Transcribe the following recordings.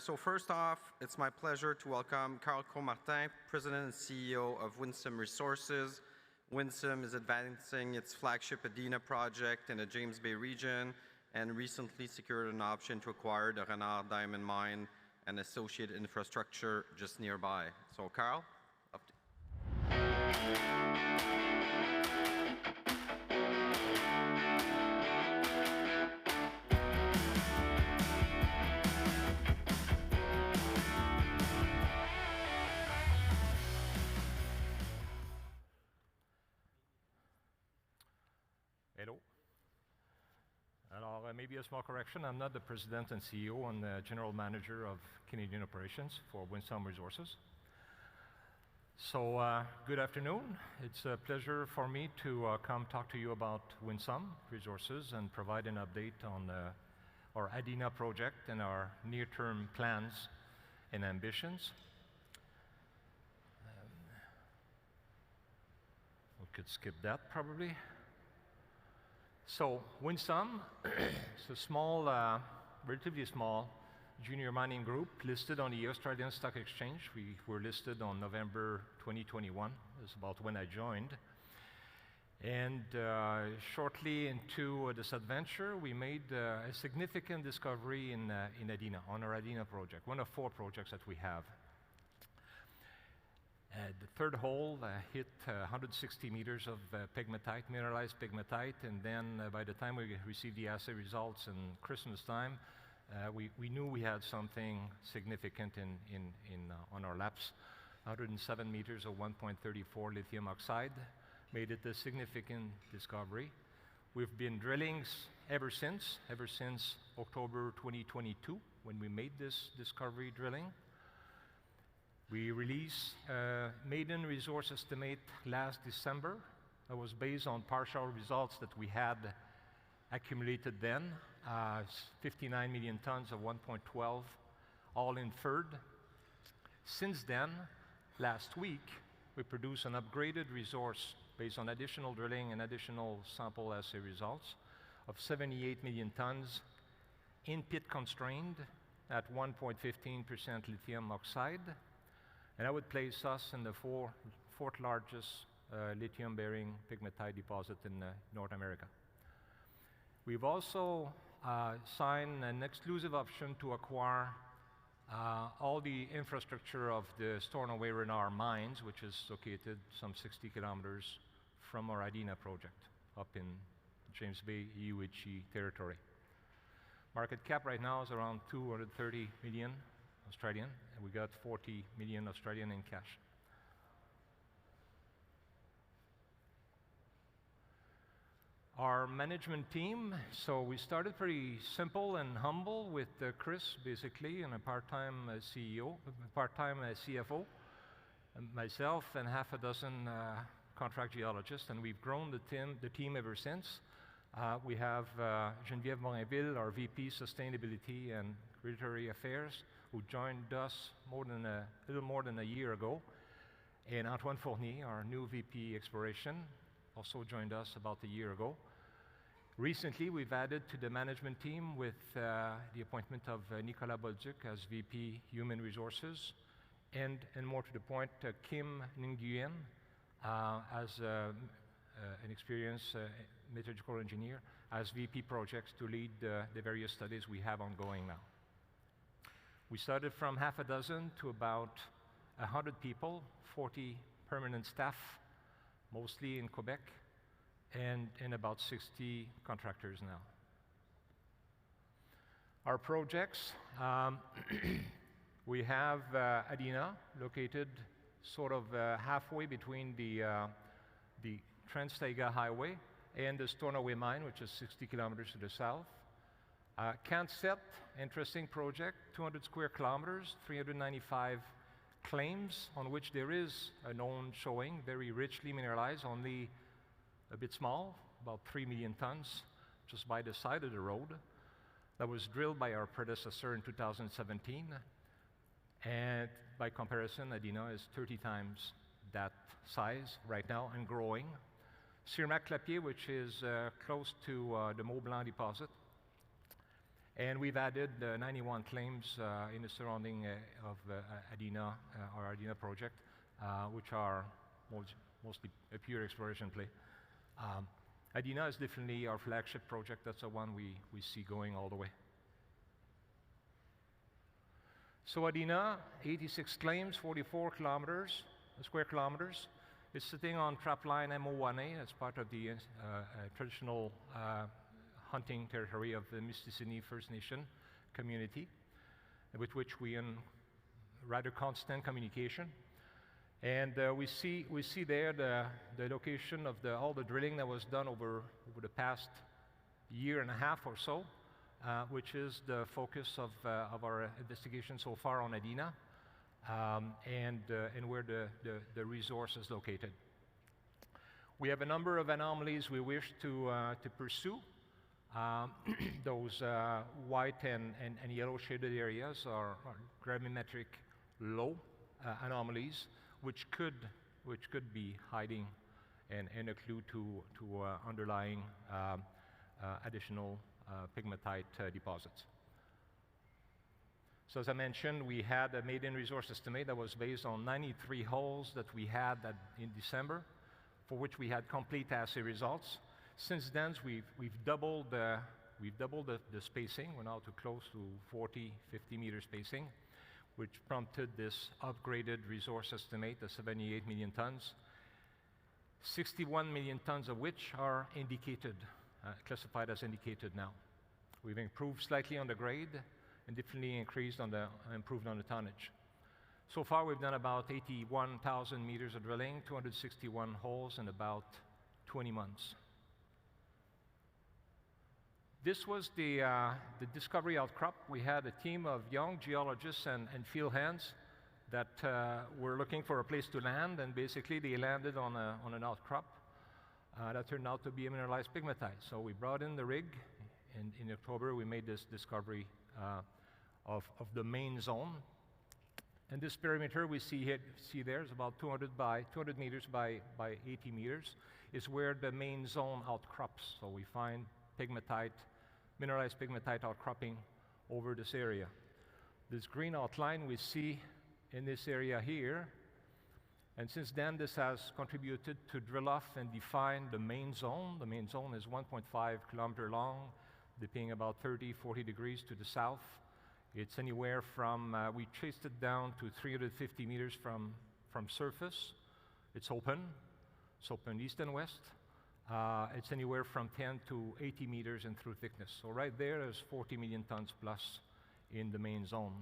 So first off, it's my pleasure to welcome Caumartin, President and CEO of Winsome Resources. Winsome is advancing its flagship Adina project in the James Bay region and recently secured an option to acquire the Renard Diamond Mine and associated infrastructure just nearby. So Carl, up to Hello. Alors, maybe a small correction. I'm not the President and CEO. I'm the General Manager of Canadian Operations for Winsome Resources. So, good afternoon. It's a pleasure for me to come talk to you about Winsome Resources and provide an update on our Adina project and our near-term plans and ambitions. We could skip that, probably. So, Winsome is a small, relatively small junior mining group listed on the Australian Stock Exchange. We were listed on November 2021. That's about when I joined. And shortly into this adventure, we made a significant discovery in Adina, on our Adina project, one of 4 projects that we have. The third hole hit 160 meters of pegmatite, mineralized pegmatite, and then by the time we received the assay results in Christmas time, we knew we had something significant on our laps. 107 meters of 1.34 lithium oxide made it a significant discovery. We've been drilling ever since October 2022, when we made this discovery drilling. We released a maiden resource estimate last December that was based on partial results that we had accumulated then, 59 million tons of 1.12, all inferred. Since then, last week, we produced an upgraded resource based on additional drilling and additional sample assay results of 78 million tons, in-pit constrained at 1.15% lithium oxide. And that would place us in the fourth largest lithium-bearing pegmatite deposit in North America. We've also signed an exclusive option to acquire all the infrastructure of the Stornoway Renard mines, which is located some 60 kilometers from our Adina project up in James Bay, UHE territory. Market cap right now is around 230 million Australian, and we got 40 million Australian in cash. Our management team, so we started pretty simple and humble with Chris, basically, and a part-time CFO, and myself and half a dozen contract geologists, and we've grown the team ever since. We have Geneviève Morinville, our VP Sustainability and Regulatory Affairs, who joined us a little more than a year ago, and Antoine Fournier, our new VP Exploration, also joined us about a year ago. Recently, we've added to the management team with the appointment of Nicolas Bolduc as VP Human Resources, and more to the point, Kim Nguyen as an experienced metallurgical engineer as VP Projects to lead the various studies we have ongoing now. We started from half a dozen to about 100 people, 40 permanent staff, mostly in Quebec, and about 60 contractors now. Our projects, we have Adina, located sort of halfway between the Trans-Taiga Highway and the Stornoway Mine, which is 60 kilometers to the south. Kantset, interesting project, 200 square kilometers, 395 claims on which there is a known showing, very richly mineralized, only a bit small, about 3 million tons, just by the side of the road. That was drilled by our predecessor in 2017. And by comparison, Adina is 30 times that size right now and growing. Sirmac-Clapier, which is close to the Mont Blanc deposit. And we've added 91 claims in the surrounding of Adina, our Adina project, which are mostly a pure exploration play. Adina is definitely our flagship project. That's the one we see going all the way. So Adina, 86 claims, 44 square kilometers. It's sitting on trapline MO1A. It's part of the traditional hunting territory of the Mistissini First Nation community, with which we in rather constant communication. And we see there the location of all the drilling that was done over the past year and a half or so, which is the focus of our investigation so far on Adina, and where the resource is located. We have a number of anomalies we wish to pursue. Those white and yellow shaded areas are gravimetric low anomalies, which could be hiding and a clue to underlying additional pegmatite deposits. So as I mentioned, we had a maiden resource estimate that was based on 93 holes that we had in December, for which we had complete assay results. Since then, we've doubled the spacing. We're now too close to 40, 50 meter spacing, which prompted this upgraded resource estimate of 78 million tons, 61 million tons of which are indicated, classified as indicated now. We've improved slightly on the grade and definitely improved on the tonnage. So far, we've done about 81,000 meters of drilling, 261 holes in about 20 months. This was the discovery outcrop. We had a team of young geologists and field hands that were looking for a place to land, and basically they landed on an outcrop that turned out to be a mineralized pegmatite. So we brought in the rig, and in October we made this discovery of the main zone. And this perimeter we see there is about 200 meters by 80 meters, is where the main zone outcrops. So we find pegmatite, mineralized pegmatite outcropping over this area. This green outline we see in this area here, and since then this has contributed to drill off and define the main zone. The main zone is 1.5 kilometer long, dipping about 30, 40 degrees to the south. It's anywhere from, we traced it down to 350 meters from surface. It's open east and west. It's anywhere from 10 to 80 meters in through thickness. So right there is 40 million tons plus in the main zone.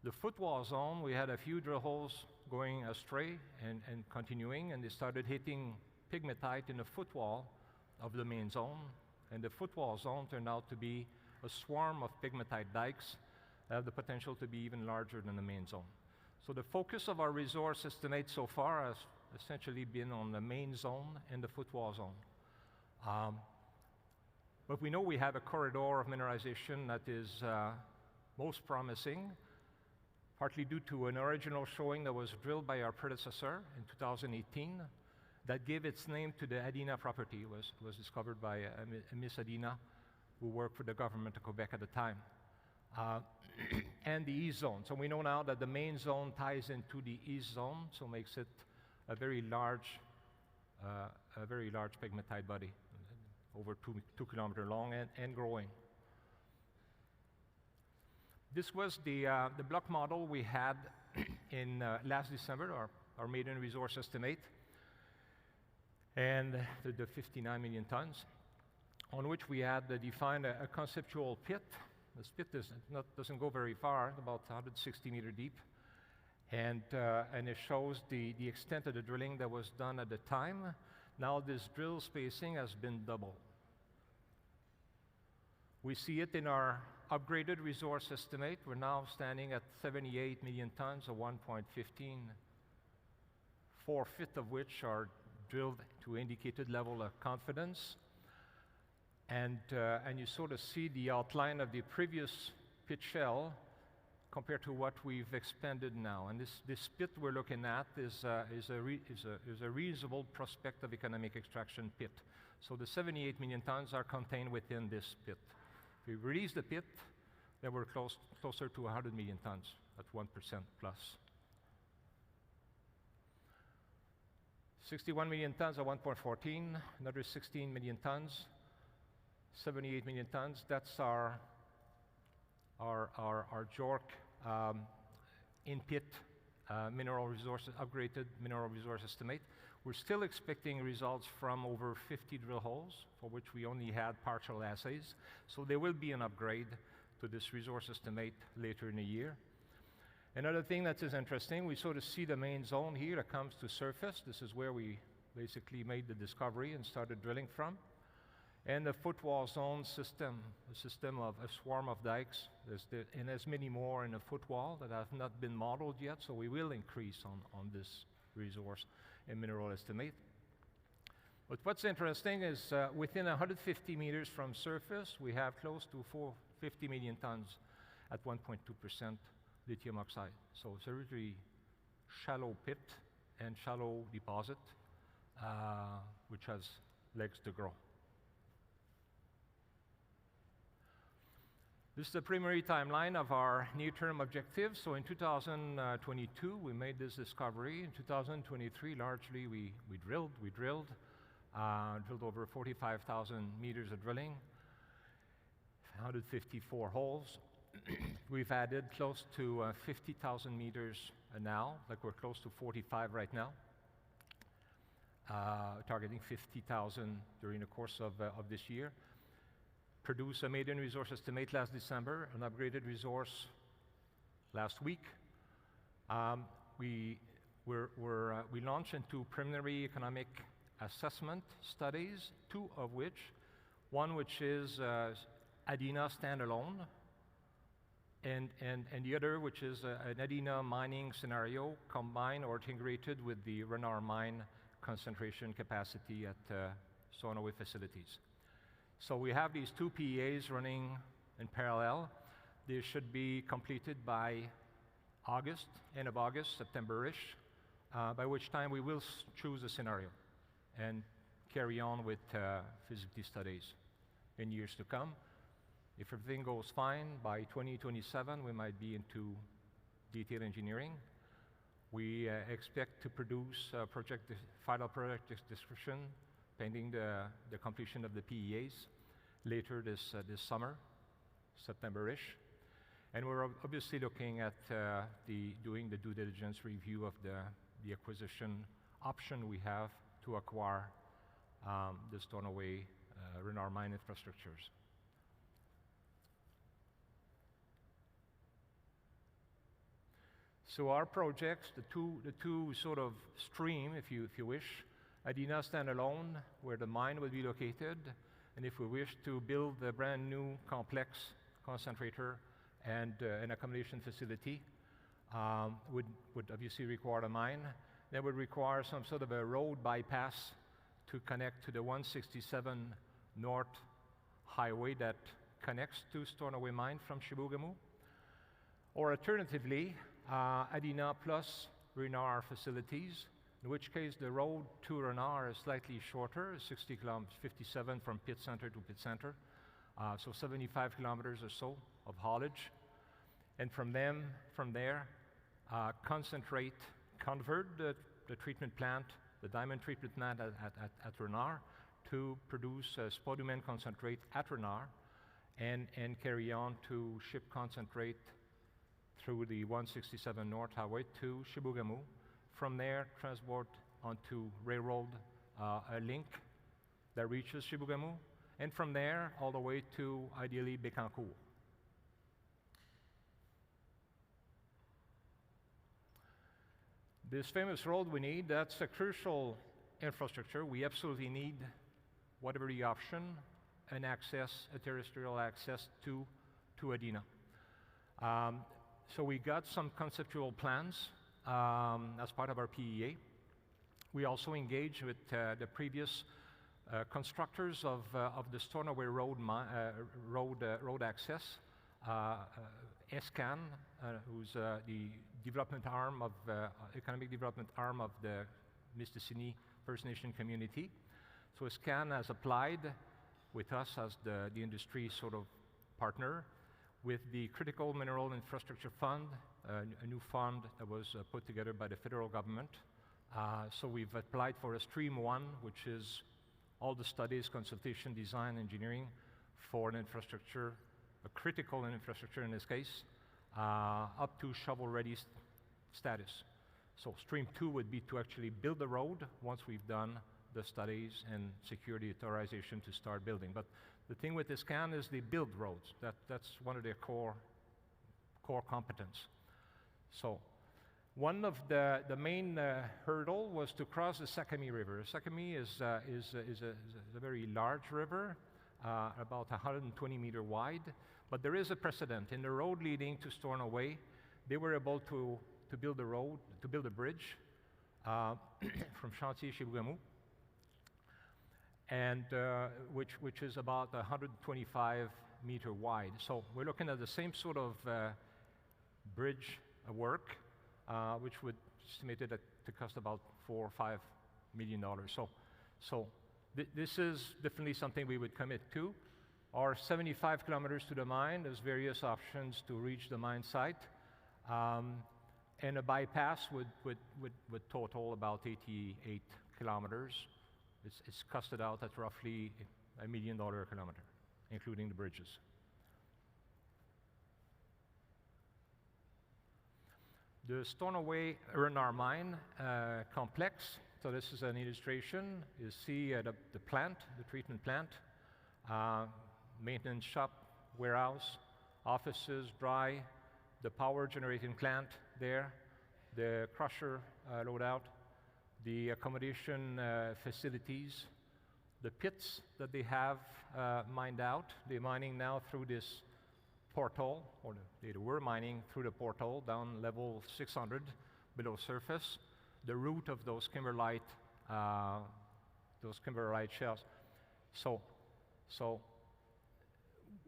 The footwall zone, we had a few drill holes going astray and continuing, and they started hitting pegmatite in the footwall of the main zone. And the footwall zone turned out to be a swarm of pegmatite dikes that have the potential to be even larger than the main zone. So the focus of our resource estimate so far has essentially been on the main zone and the footwall zone. But we know we have a corridor of mineralization that is most promising, partly due to an original showing that was drilled by our predecessor in 2018 that gave its name to the Adina property. It was discovered by a Miss Adina who worked for the government of Quebec at the time. And the east zone. So we know now that the main zone ties into the east zone, so makes it a very large pegmatite body, over 2 kilometer long and growing. This was the block model we had in last December, our maiden resource estimate, and the 59 million tons, on which we had defined a conceptual pit. This pit doesn't go very far, about 160 meter deep, and it shows the extent of the drilling that was done at the time. Now this drill spacing has been doubled. We see it in our upgraded resource estimate. We're now standing at 78 million tons of 1.15, 4/5 of which are drilled to indicated level of confidence. And you sort of see the outline of the previous pit shell compared to what we've expanded now. And this pit we're looking at is a reasonable prospect of economic extraction pit. So the 78 million tons are contained within this pit. If we release the pit, then we're closer to 100 million tons at 1% plus. 61 million tons at 1.14, another 16 million tons, 78 million tons. That's our JORC in-pit mineral resources, upgraded mineral resource estimate. We're still expecting results from over 50 drill holes, for which we only had partial assays. So there will be an upgrade to this resource estimate later in the year. Another thing that is interesting, we sort of see the main zone here that comes to surface. This is where we basically made the discovery and started drilling from. And the footwall zone system, a system of a swarm of dikes, and there's many more in the footwall that have not been modeled yet, so we will increase on this resource and mineral estimate. But what's interesting is within 150 meters from surface, we have close to 450 million tons at 1.2% lithium oxide. So it's a really shallow pit and shallow deposit, which has legs to grow. This is the preliminary timeline of our near-term objectives. So in 2022, we made this discovery. In 2023, largely we drilled over 45,000 meters of drilling, 154 holes. We've added close to 50,000 meters now, like we're close to 45 right now, targeting 50,000 during the course of this year. Produced a maiden resource estimate last December, an upgraded resource last week. We launched into preliminary economic assessment studies, two of which, one which is Adina standalone, and the other which is an Adina mining scenario combined or integrated with the Renard mine concentration capacity at Stornoway facilities. So we have these two PEAs running in parallel. They should be completed by August, end of August, September-ish, by which time we will choose a scenario and carry on with feasibility studies in years to come. If everything goes fine, by 2027 we might be into detailed engineering. We expect to produce final project description pending the completion of the PEAs later this summer, September-ish. And we're obviously looking at doing the due diligence review of the acquisition option we have to acquire the Stornoway Renard mine infrastructures. So our projects, the two sort of stream, if you wish, Adina standalone, where the mine will be located, and if we wish to build a brand new complex concentrator and an accommodation facility, would obviously require a mine. That would require some sort of a road bypass to connect to the 167 North highway that connects to Stornoway mine from Chibougamau. Or alternatively, Adina plus Renard facilities, in which case the road to Renard is slightly shorter, 60 kilometers, 57 from pit center to pit center, so 75 kilometers or so of haulage. And from there, convert the treatment plant, the diamond treatment plant at Renard, to produce spodumene concentrate at Renard, and carry on to ship concentrate through the 167 North Highway to Chibougamau. From there, transport onto railroad, a link that reaches Chibougamau, and from there, all the way to, ideally, Bécancour. This famous road we need, that's a crucial infrastructure. We absolutely need, whatever the option, a terrestrial access to Adina. So we got some conceptual plans as part of our PEA. We also engaged with the previous constructors of the Stornoway road access, ESCAN, who's the development arm of economic development arm of the Mistassini First Nation community. So ESCAN has applied with us as the industry sort of partner with the Critical Mineral Infrastructure Fund, a new fund that was put together by the federal government. So we've applied for a Stream 1, which is all the studies, consultation, design, engineering for an infrastructure, a critical infrastructure in this case, up to shovel-ready status. So Stream 2 would be to actually build the road once we've done the studies and secure the authorization to start building. But the thing with this can is they build roads. That's one of their core competence. So one of the main hurdle was to cross the Sakami River. Sakami is a very large river, about 120-meter wide, but there is a precedent. In the road leading to Stornoway, they were able to build a road, to build a bridge from Chantier-Chibougamau, and which is about 125-meter wide. So we're looking at the same sort of bridge work, which would estimated to cost about $4 or $5 million. So this is definitely something we would commit to. Or 75 kilometers to the mine. There's various options to reach the mine site, and a bypass would total about 88 kilometers. It's costed out at roughly $1 million a kilometer, including the bridges. The Stornoway R&R mine complex. So this is an illustration. You see the plant, the treatment plant, maintenance shop, warehouse, offices, dry, the power generating plant there, the crusher loadout, the accommodation facilities, the pits that they have mined out. They're mining now through this portal, or they were mining through the portal down level 600 below surface, the root of those kimberlite shells. So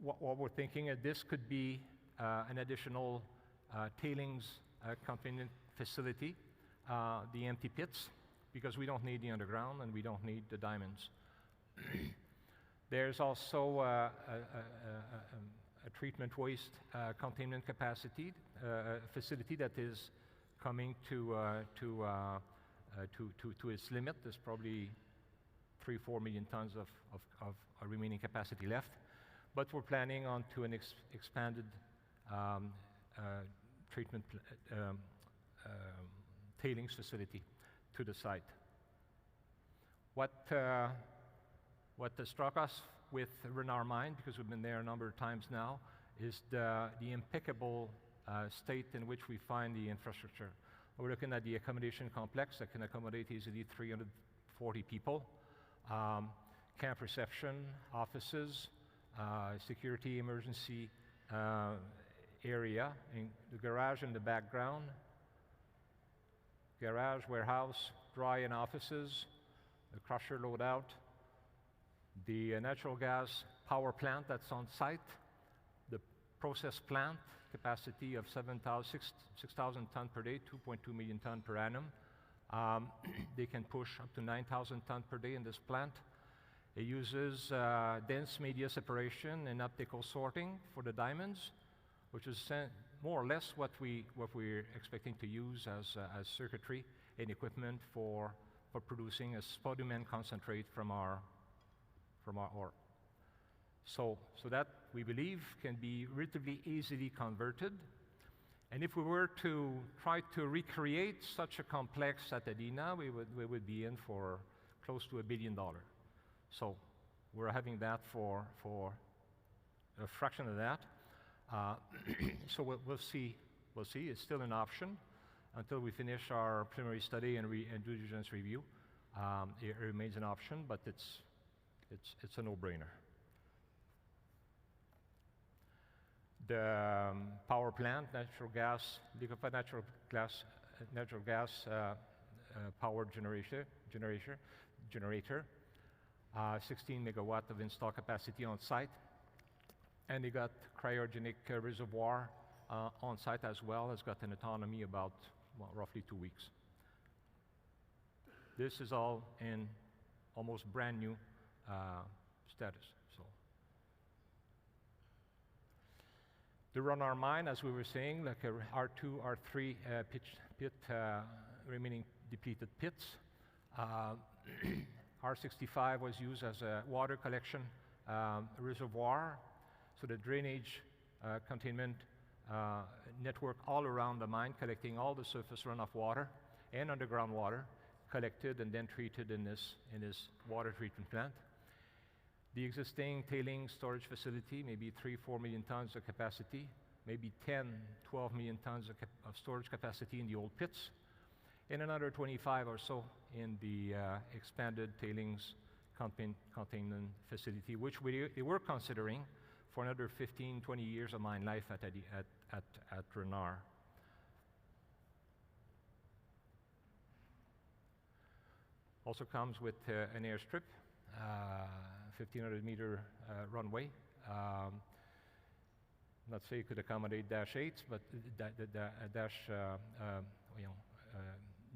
what we're thinking is this could be an additional tailings containment facility, the empty pits, because we don't need the underground and we don't need the diamonds. There's also a treatment waste containment capacity facility that is coming to its limit. There's probably 3-4 million tons of remaining capacity left, but we're planning on to an expanded treatment tailings facility to the site. What struck us with R&R mine, because we've been there a number of times now, is the impeccable state in which we find the infrastructure. We're looking at the accommodation complex that can accommodate easily 340 people, camp reception, offices, security emergency area, in the garage in the background, garage, warehouse, dry and offices, the crusher loadout, the natural gas power plant that's on site, the process plant, capacity of 6,000 tons per day, 2.2 million tons per annum. They can push up to 9,000 tons per day in this plant. It uses dense media separation and optical sorting for the diamonds, which is more or less what we're expecting to use as circuitry and equipment for producing a spodumene concentrate from our ore. So that, we believe, can be relatively easily converted. And if we were to try to recreate such a complex at Adina, we would be in for close to $1 billion. So we're having that for a fraction of that. So we'll see. We'll see. It's still an option until we finish our preliminary study and due diligence review. It remains an option, but it's a no-brainer. The power plant, natural gas, liquefied natural gas power generator, 16 megawatt of installed capacity on site, and they got cryogenic reservoir on site as well. It's got an autonomy about roughly 2 weeks. This is all in almost brand new status. So The Renard mine, as we were saying, like R2, R3 pit remaining depleted pits. R65 was used as a water collection reservoir, so the drainage containment network all around the mine, collecting all the surface runoff water and underground water, collected and then treated in this water treatment plant. The existing tailings storage facility, maybe 3-4 million tons of capacity, maybe 10-12 million tons of storage capacity in the old pits, and another 25 or so in the expanded tailings containment facility, which they were considering for another 15-20 years of mine life at Renard. Also comes with an airstrip, 1,500-meter runway. Not say it could accommodate Dash 8s, but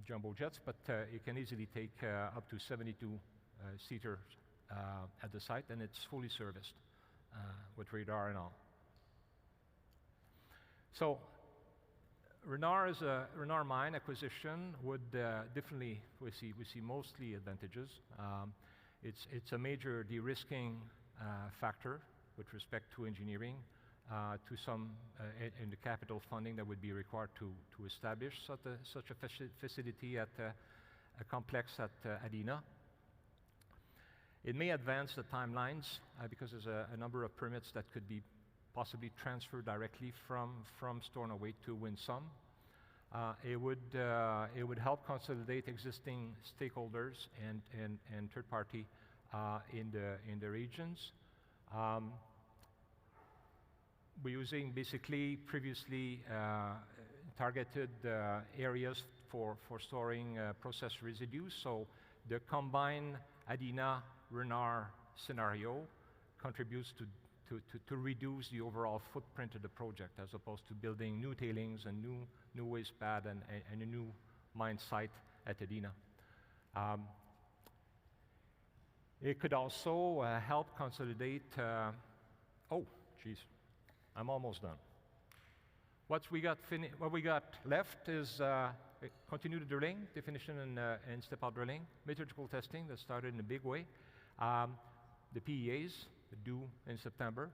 jumbo jets, but it can easily take up to 72 seaters at the site, and it's fully serviced with radar and all. So Renard mine acquisition would definitely, we see mostly advantages. It's a major de-risking factor with respect to engineering, to some in the capital funding that would be required to establish such a facility at a complex at Adina. It may advance the timelines because there's a number of permits that could be possibly transferred directly from Stornoway to Winsome. It would help consolidate existing stakeholders and third party in the regions. We're using basically previously targeted areas for storing processed residues. So the combined Adina-Renard scenario contributes to reduce the overall footprint of the project, as opposed to building new tailings and new waste pad and a new mine site at Adina. It could also help consolidate. Oh, geez, I'm almost done. What we got left is continue the drilling, definition and step-out drilling, metallurgical testing that started in a big way. The PEAs due in September.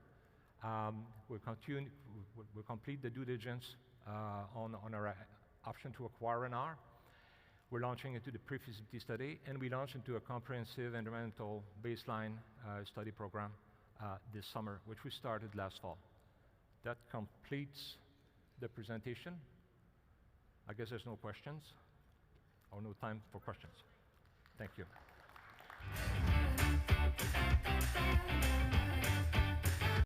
We'll complete the due diligence on our option to acquire Renard. We're launching into the pre-feasibility study, and we launch into a comprehensive environmental baseline study program this summer, which we started last fall. That completes the presentation. I guess there's no questions, or no time for questions. Thank you.